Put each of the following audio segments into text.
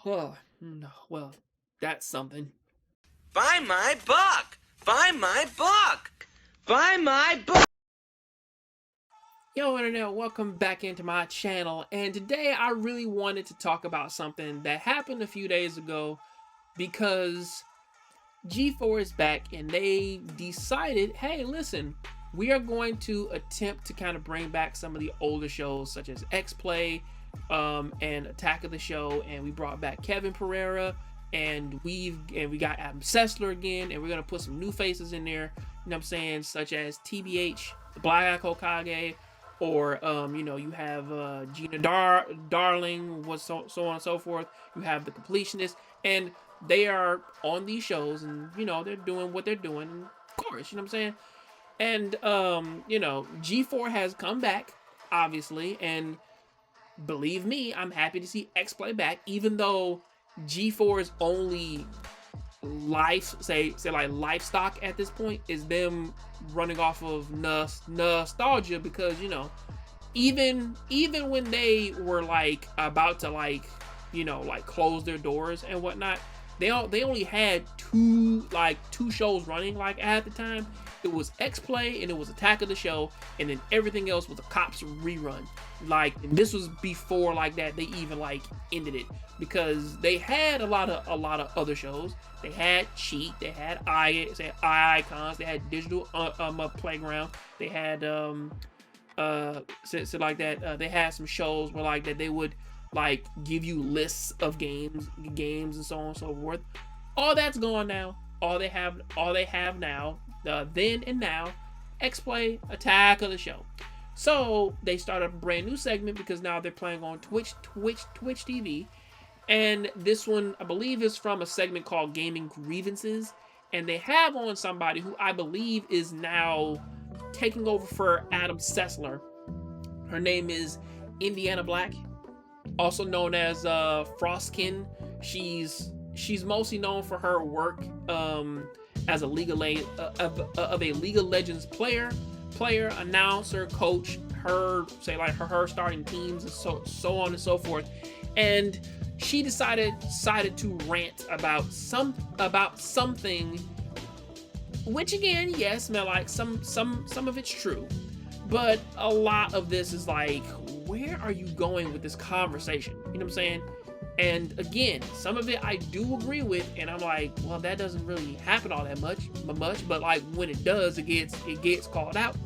Oh, no, well, that's something. Buy my book! Buy my book! Buy my book! Yo, Internet, welcome back into my channel. And today I really wanted to talk about something that happened a few days ago because G4 is back and they decided, hey, listen, we are going to attempt to kind of bring back some of the older shows such as X-Play and Attack of the Show, and we brought back Kevin Pereira and we got Adam Sessler again, and we're gonna put some new faces in there, you know what I'm saying, such as TBH, the Black Hokage, or you have Gina Darling, so on and so forth. You have the Completionist, and they are on these shows, and they're doing what they're doing, of course, you know what I'm saying. And G4 has come back, obviously, and believe me, I'm happy to see X-Play back, even though G4's only livestock at this point is them running off of nostalgia, because even when they were like about to close their doors and whatnot, they only had two shows running at the time. It was X-Play and it was Attack of the Show, and then everything else was a Cops rerun. And this was before they even ended it, because they had a lot of other shows. They had Cheat, they had Icons, they had Digital Playground, they had they had some shows where that they would give you lists of games and so on and so forth. All that's gone now. All they have now, then and now, X-Play, Attack of the Show. So they started a brand new segment because now they're playing on Twitch TV. And this one, I believe, is from a segment called Gaming Grievances. And they have on somebody who I believe is now taking over for Adam Sessler. Her name is Indiana Black, also known as Frostkin. She's mostly known for her work as a League of Legends player, announcer, coach, her starting teams, and so on and so forth. And she decided to rant about something, which again, yes, some of it's true, but a lot of this is where are you going with this conversation? You know what I'm saying? And again, some of it I do agree with, and I'm like, well, that doesn't really happen all that much, but when it does, it gets called out.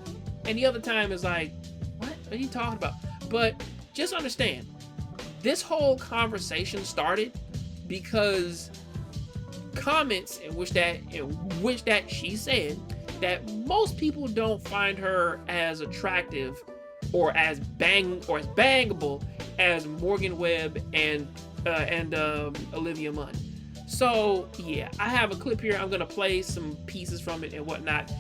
And the other time is what are you talking about? But just understand, this whole conversation started because comments in which that she said that most people don't find her as attractive or as bangable as Morgan Webb and Olivia Munn. So yeah, I have a clip here. I'm gonna play some pieces from it and whatnot.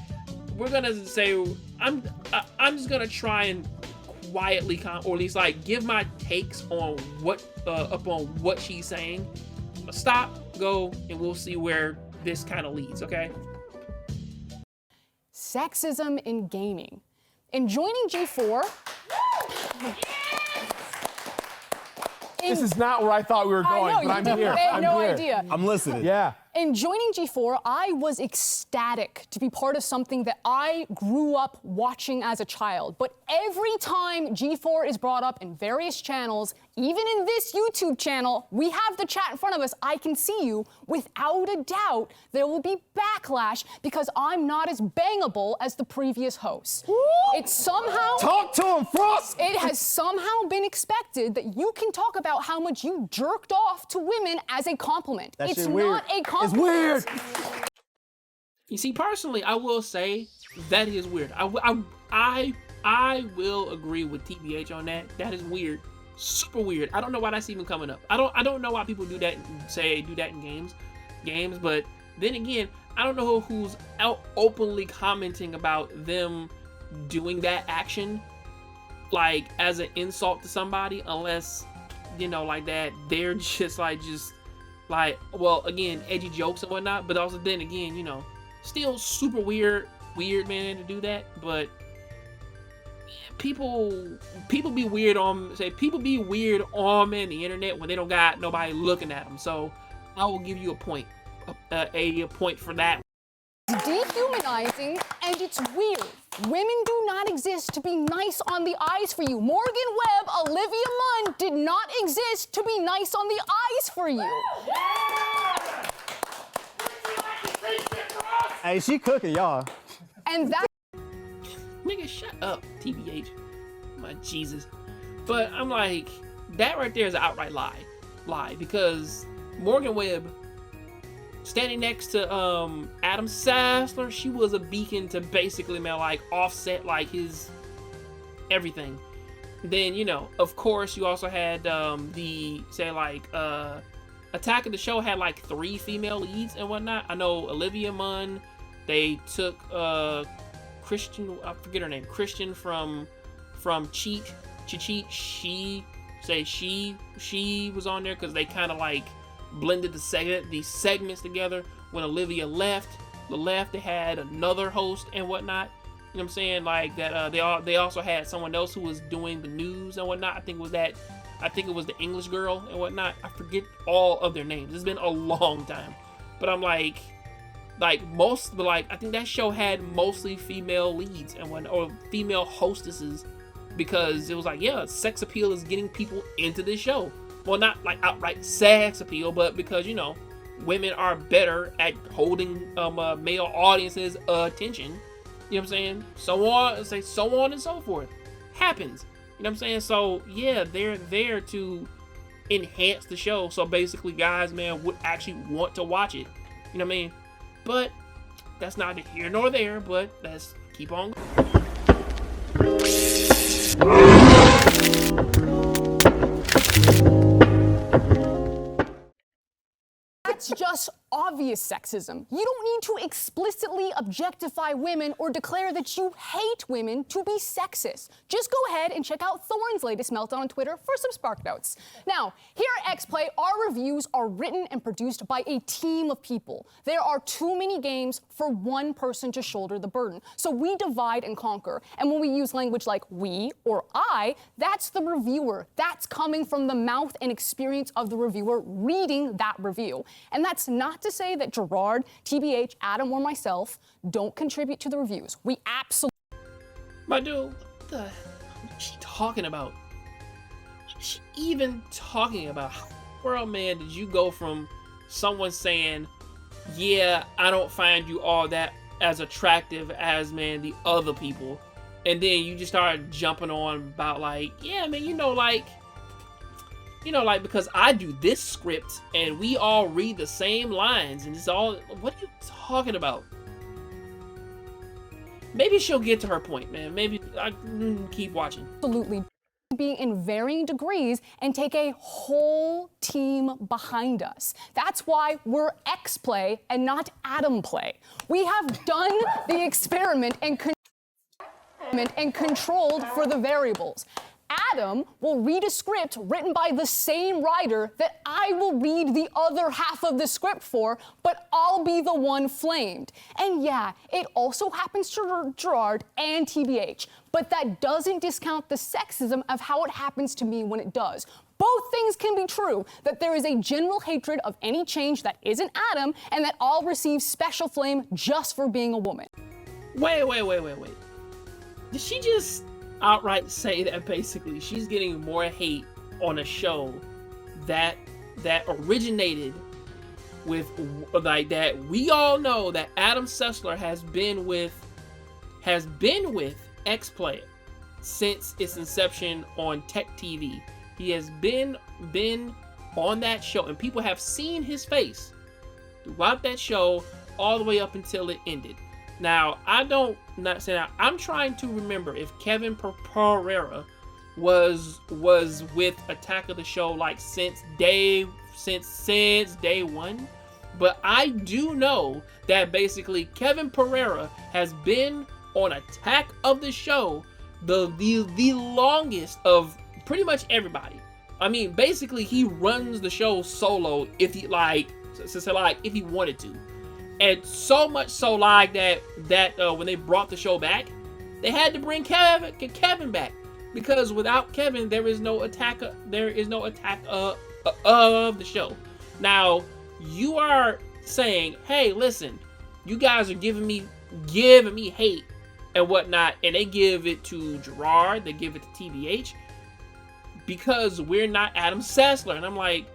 We're gonna say I'm just gonna try and quietly or at least give my takes on what she's saying. Stop, go, and we'll see where this kind of leads. Okay. Sexism in gaming. In joining G4. This is not where I thought we were going, but I'm here. I had no idea. I'm listening. Yeah. In joining G4, I was ecstatic to be part of something that I grew up watching as a child. But every time G4 is brought up in various channels, even in this YouTube channel, we have the chat in front of us, I can see you, without a doubt, there will be backlash because I'm not as bangable as the previous host. It's somehow... Talk to him, Frost! It has somehow been expected that you can talk about how much you jerked off to women as a compliment. It's not a compliment. It's weird. You see, personally, I will say that is weird. I will agree with TBH on that. That is weird, super weird. I don't know why that's even coming up. I don't know why people do that in games. But then again, I don't know who's out openly commenting about them doing that action, as an insult to somebody, unless that they're just well, again, edgy jokes and whatnot, but also then again, still super weird man to do that. But people be weird on man the internet when they don't got nobody looking at them. So I will give you a point for that. Dehumanizing, and it's weird. Women do not exist to be nice on the eyes for you. Morgan Webb, Olivia Munn did not exist to be nice on the eyes for you. Hey, she cooking, y'all. And that Nigga, shut up, TBH. My Jesus. But I'm like, that right there is an outright lie, because Morgan Webb standing next to Adam Sessler, she was a beacon to basically, man, like offset like his everything. Then, you know, of course, you also had Attack of the Show had like 3 female leads and whatnot. I know Olivia Munn. They took Christian, I forget her name, Christian from Cheat. She was on there because they kind of like blended these segments together. When Olivia left, they had another host and whatnot. You know what I'm saying? Like that. They also had someone else who was doing the news and whatnot. I think it was the English girl and whatnot. I forget all of their names. It's been a long time. But I'm like I think that show had mostly female leads and whatnot, or female hostesses, because it was like, yeah, sex appeal is getting people into this show. Well, not like outright sex appeal, but because, you know, women are better at holding male audiences' attention. You know what I'm saying? So on and so forth. Happens. You know what I'm saying? So yeah, they're there to enhance the show. So basically, guys, man, would actually want to watch it. You know what I mean? But that's neither here nor there. But let's keep on going. That's just obvious sexism. You don't need to explicitly objectify women or declare that you hate women to be sexist. Just go ahead and check out Thorne's latest meltdown on Twitter for some spark notes. Now, here at XPlay, our reviews are written and produced by a team of people. There are too many games for one person to shoulder the burden. So we divide and conquer. And when we use language like we or I, that's the reviewer. That's coming from the mouth and experience of the reviewer reading that review. And that's not to say that Gerard, TBH, Adam, or myself don't contribute to the reviews. We absolutely... My dude, what is she talking about? What is she even talking about? How in the world, man, did you go from someone saying, yeah, I don't find you all that as attractive as, man, the other people, and then you just started jumping on about like, yeah, man, because I do this script and we all read the same lines and it's all, what are you talking about? Maybe she'll get to her point, man. Maybe I keep watching. Absolutely be in varying degrees and take a whole team behind us. That's why we're XPlay and not Adam Play. We have done the experiment and controlled for the variables. Adam will read a script written by the same writer that I will read the other half of the script for, but I'll be the one flamed. And yeah, it also happens to Gerard and TBH, but that doesn't discount the sexism of how it happens to me when it does. Both things can be true, that there is a general hatred of any change that isn't Adam, and that I'll receive special flame just for being a woman. Wait. Did she just outright say that basically she's getting more hate on a show that originated with, like, that we all know that Adam Sessler has been with XPlay since its inception on Tech TV. He has been on that show, and people have seen his face throughout that show all the way up until it ended. Now, I'm trying to remember if Kevin Pereira was with Attack of the Show like since day one, but I do know that basically Kevin Pereira has been on Attack of the Show the longest of pretty much everybody. I mean, basically he runs the show solo if he if he wanted to. And so much so like that when they brought the show back, They had to bring Kevin back because without Kevin, there is no attack. There is no attack of the show. Now you are saying, "Hey, listen, you guys are giving me hate and whatnot," and they give it to Gerard, they give it to TBH because we're not Adam Sessler, and I'm like,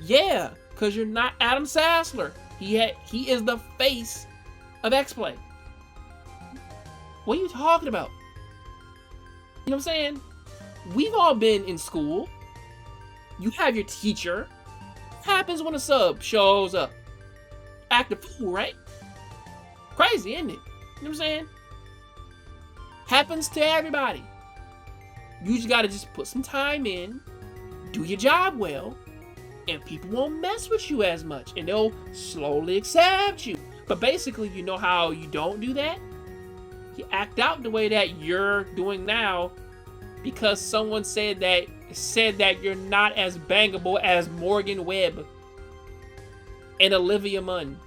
yeah, because you're not Adam Sessler. He is the face of X-Play. What are you talking about? You know what I'm saying? We've all been in school. You have your teacher. What happens when a sub shows up? Act a fool, right? Crazy, isn't it? You know what I'm saying? Happens to everybody. You just gotta just put some time in, do your job well, and people won't mess with you as much, and they'll slowly accept you. But basically, you know how you don't do that? You act out the way that you're doing now because someone said that you're not as bangable as Morgan Webb and Olivia Munn.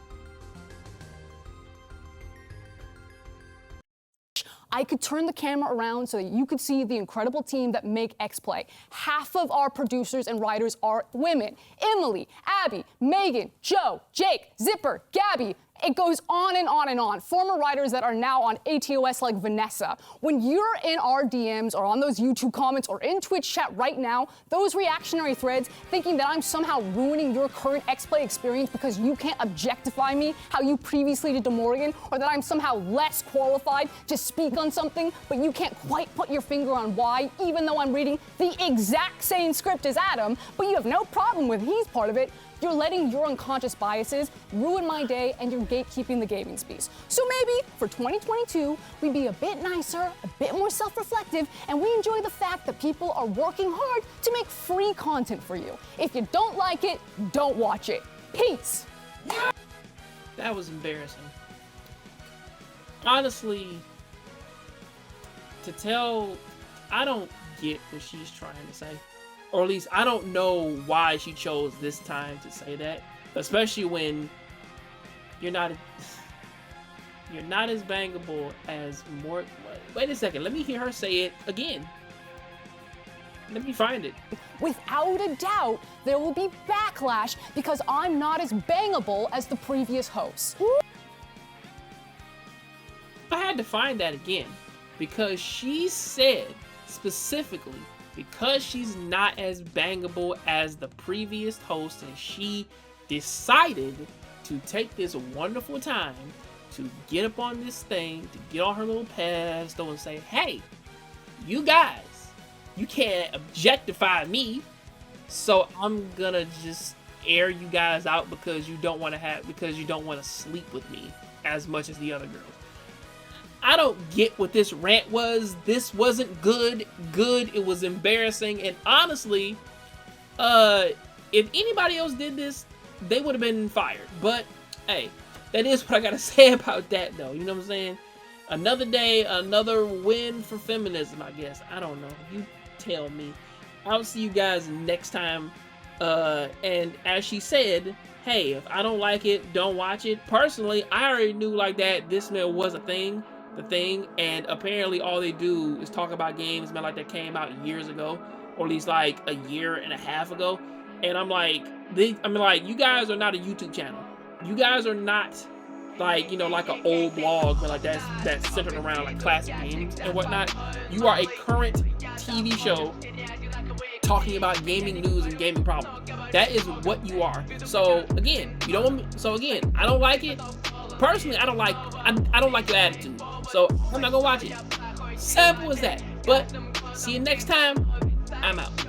I could turn the camera around so that you could see the incredible team that make X-Play. Half of our producers and writers are women. Emily, Abby, Megan, Joe, Jake, Zipper, Gabby. It goes on and on and on. Former writers that are now on ATOS like Vanessa. When you're in our DMs or on those YouTube comments or in Twitch chat right now, those reactionary threads thinking that I'm somehow ruining your current X-Play experience because you can't objectify me how you previously did to Morgan, or that I'm somehow less qualified to speak on something, but you can't quite put your finger on why, even though I'm reading the exact same script as Adam, but you have no problem with he's part of it. You're letting your unconscious biases ruin my day, and you're gatekeeping the gaming space. So maybe for 2022, we be a bit nicer, a bit more self-reflective, and we enjoy the fact that people are working hard to make free content for you. If you don't like it, don't watch it. Peace. That was embarrassing. Honestly, I don't get what she's trying to say. Or at least I don't know why she chose this time to say that, especially when you're not as bangable as more. Wait a second, let me hear her say it again. Let me find it. Without a doubt, there will be backlash because I'm not as bangable as the previous hosts. I had to find that again because she said specifically, because she's not as bangable as the previous host, and she decided to take this wonderful time to get up on this thing, to get on her little pedestal and say, hey, you guys, you can't objectify me, so I'm gonna just air you guys out because you don't want to sleep with me as much as the other girls. I don't get what this rant was. This wasn't good. It was embarrassing. And honestly, if anybody else did this, they would have been fired. But hey, that is what I gotta say about that, though. You know what I'm saying? Another day, another win for feminism, I guess. I don't know. You tell me. I'll see you guys next time. And as she said, hey, if I don't like it, don't watch it. Personally, I already knew like that this man was the thing, and apparently all they do is talk about games, man, like that came out years ago, or at least like a year and a half ago. And I'm like, you guys are not a YouTube channel. You guys are not like, you know, like an old blog, but like that's centered around like classic games and whatnot. You are a current TV show talking about gaming news and gaming problems. That is what you are. So again, I don't like it. Personally, I don't like your attitude. So I'm not gonna watch it. Simple as that. But see you next time. I'm out.